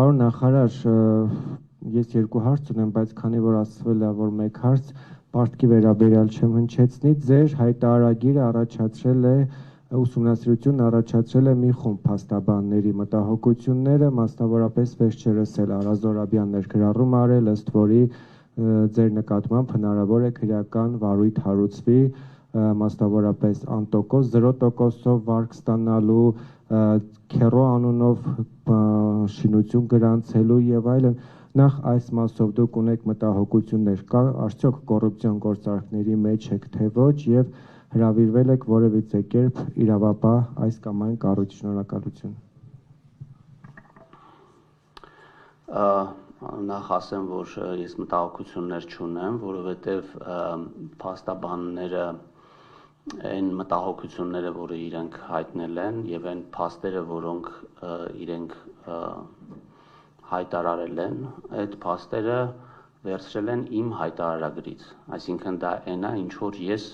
Պարոն նախարար, ես երկու հարց ունեմ, բայց քանի որ ասվել է, որ մեկ հարց պարտքի վերաբերյալ չեմ հնչեցնի, ձեր հայտարարագիրը առաջացրել է ուսումնասիրություն առաջացրել է մի խումբ փաստաբանների մտահոգությունները, մասնավորապես վերջերս էլ Արա Զորաբյանն էր գրառում արել, ըստ որի ձեր նկատմամբ հնարավոր է քրեական վարույթ հարուցվի, մասնավորապես անտոկոս 0%-ով վարկ ստանալու, քերո անունով շինություն գրանցելու եւ այլն։ Նախ այս մասով դուք ունեք մտահոգություններ, կա արդյոք կոռուպցիոն գործարքների մեջ եք թե ոչ եւ հրավիրվել եք որևիցե կերպ իրավապահ այս կամ այն կառույց։ Շնորհակալություն։ Նախ ասեմ, որ ես մտահոգություններ չունեմ, որովհետև փաստաբանները այն մտահոգությունները, որը իրենք հայտնել են, եւ այն փաստերը, որոնք իրենք հայտարարել են, այդ փաստերը վերցրել են իմ հայտարարագրից, այսինքն դա այն է, ինչ որ ես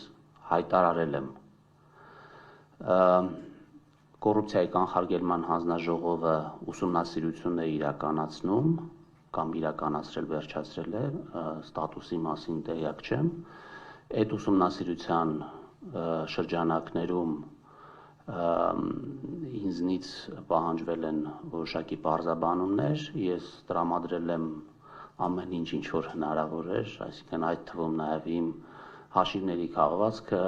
հայտարարել եմ։ Կոռուպցիայի կանխարգելման հանձնաժողովը ուսումնասիրություն է իրականացնում կամ իրականացրել վերջացրել է, ստատուսի մասին տեղյակ չեմ։ Այդ ուսումնասիրության շրջանակներում ինձնից պահանջվել են որոշակի պարզաբանումներ, ես տրամադրել եմ ամեն ինչ, ինչ որ հնարավոր էր, այսինքն այդ թվում նաև իմ հաշիվների քաղվածքը,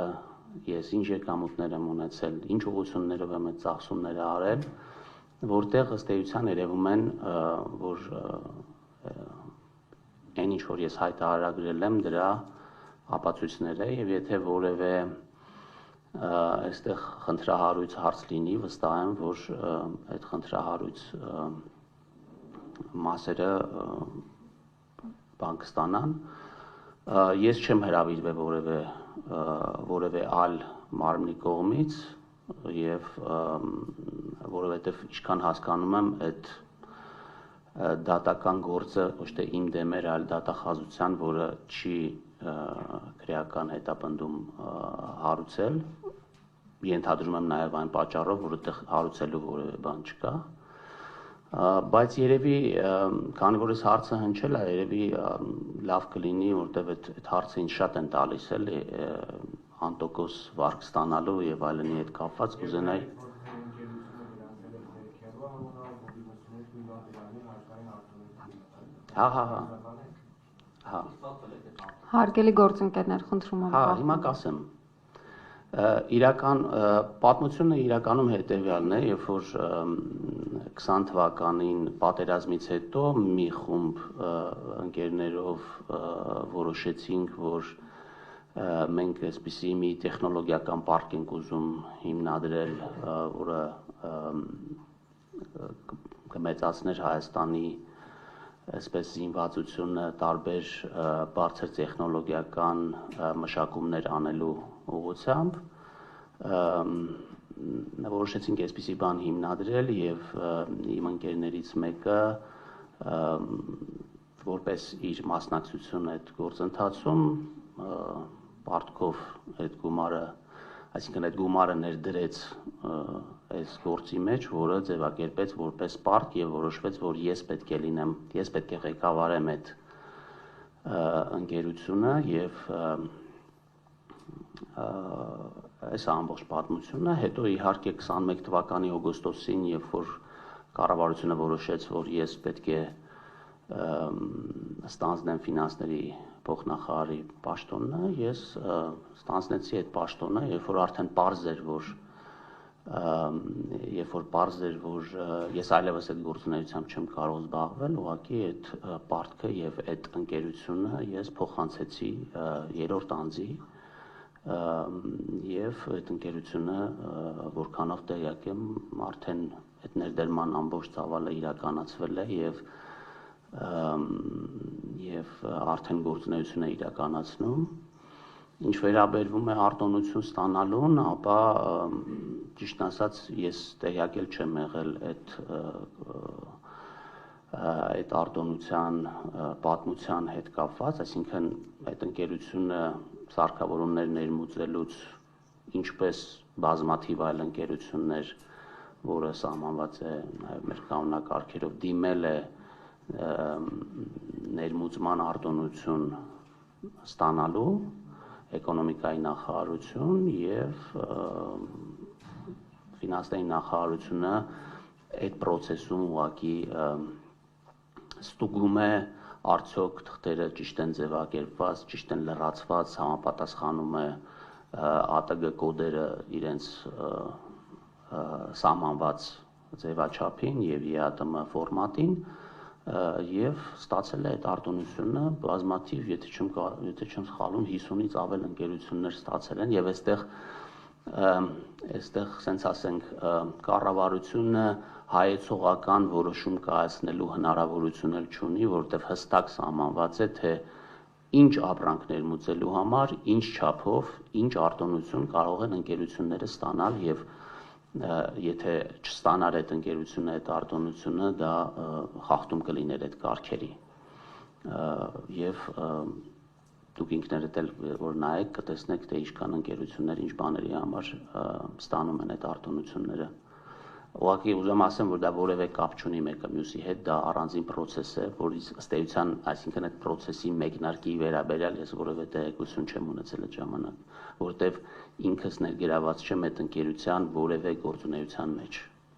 ես ինչ եկամուտներ եմ ունեցել, ինչ ուղղություններով եմ այդ ծախսումները արել, որտեղ ըստ էության երևում են, որ այն ինչ որ ես հայտարարագրել եմ, դրա ապացույցներ է, եւ եթե որևէ այստեղ խնդրահարույց հարց լինի, վստահ եմ, որ այդ խնդրահարույց մասերը բան կստանան։ Ես չեմ հրավիրվել որևէ այլ մարմնի կողմից եւ որովհետեւ ինչքան հասկանում եմ, այդ դատական գործը ոչ թե իմ դեմ էր, այլ դատախազության, որը չի քրեական հետապնդում հարուցել, ենթադրում եմ նաեւ այն պատճառով, որ այդտեղ հարուցելու որևէ բան չկա, բայց երևի քանի որ այս հարցը հնչել է, երևի լավ կլինի, որտեղ այդ հարցը ինձ շատ են տալիս էլի անտոկոս վարկ ստանալու եւ այլնի հետ կապված կուզենայի Հա։ Հարգելի գործընկերներ, խնդրում եմ։ Հա, հիմա կասեմ։ Իրական պատմությունը իրականում հետեւյալն է, երբ որ 20 թվականին պատերազմից հետո մի խումբ ընկերներով որոշեցինք, որ մենք այսպիսի մի տեխնոլոգիական պարկ ենք ուզում հիմնադրել, որը կմեծացներ Հայաստանի այսպես զինվածությունը տարբեր բարձր տեխնոլոգիական մշակումներ անելու ուղղությամբ որոշեցինք այսպիսի բան հիմնադրել եւ իմ ընկերներից մեկը որպես իր մասնակցություն այդ գործընթացում պարտքով այդ գումարը, այսինքն այդ գումարը ներդրեց այս գործի մեջ, որը ձևակերպեց որպես պարկ եւ որոշվեց, որ ես պետք է լինեմ, ես պետք է ղեկավարեմ այդ ընկերությունը եւ այս ամբողջ պատմությունը, հետո իհարկե 21 թվականի օգոստոսին, երբ որ կառավարությունը որոշեց, որ ես պետք է ստանձնեմ ֆինանսների փոխնախարարի պաշտոնը, ես ստանձնեցի այդ պաշտոնը, երբ որ արդեն պարզ էր, որ ես այլևս այդ գործունեությամբ չեմ կարող զբաղվել, ուղղակի այդ պարտքը եւ այդ ընկերությունը ես փոխանցեցի երրորդ անձի եւ այդ ընկերությունը որքանով տեղյակ եմ արդեն այդ ներդրման ամբողջ ծավալը իրականացվել է եւ արդեն գործունեություն է իրականացնում։ Ինչ վերաբերվում է արտոնություն ստանալուն, ապա ճիշտ ասած ես տեղյակ էլ չեմ եղել այդ արտոնության պատմության հետ կապված, այսինքն այդ ընկերությունը սարքավորումներ ներմուծելուց ինչպես բազմաթիվ այլ ընկերություններ, որը սահմանված է նաև մեր կանոնակարգերով, դիմել է ներմուծման արտոնություն ստանալու էկոնոմիկայի նախարարություն եւ ֆինանսների նախարարությունը այդ process-ում ուղղակի ստուգում է արդյոք թղթերը ճիշտ են ձևակերպված, ճիշտ են լրացված, համապատասխանում է ԱՏԳ կոդերը իրենց սահմանված ձևաչափին եւ ԵԱՏՄ ֆորմատին եւ ստացել է այդ արտոնությունը բազմաթիվ, եթե չեմ սխալվում, 50-ից ավել ընկերություններ ստացել են եւ այստեղ sense ասենք կառավարությունը հայեցողական որոշում կայացնելու հնարավորություն էլ չունի, որովհետեւ հստակ սահմանված է թե ինչ ապրանք ներմուծելու համար, ինչ չափով, ինչ արտոնություն կարող են ընկերությունները ստանալ եւ եթե չստանար այդ ընկերությունը այդ արտոնությունը դա խախտում կլիներ այդ կարգերի եւ դուք ինքներդ էլ որ նայեք կտեսնեք թե ինչքան ընկերություններ ինչ բաների համար ստանում են այդ արտոնությունները ուղղակի ուզում ասեմ որ դա որևէ կապ չունի մեկը մյուսի հետ դա առանձին process է որից ըստ էության այսինքն այդ process-ի մեկնարկի վերաբերյալ ես որևէ տեղեկություն չեմ ունեցել այդ ժամանակ որտեվ ինքս ներգրաված չեմ այդ ընկերության որևէ գործունեության մեջ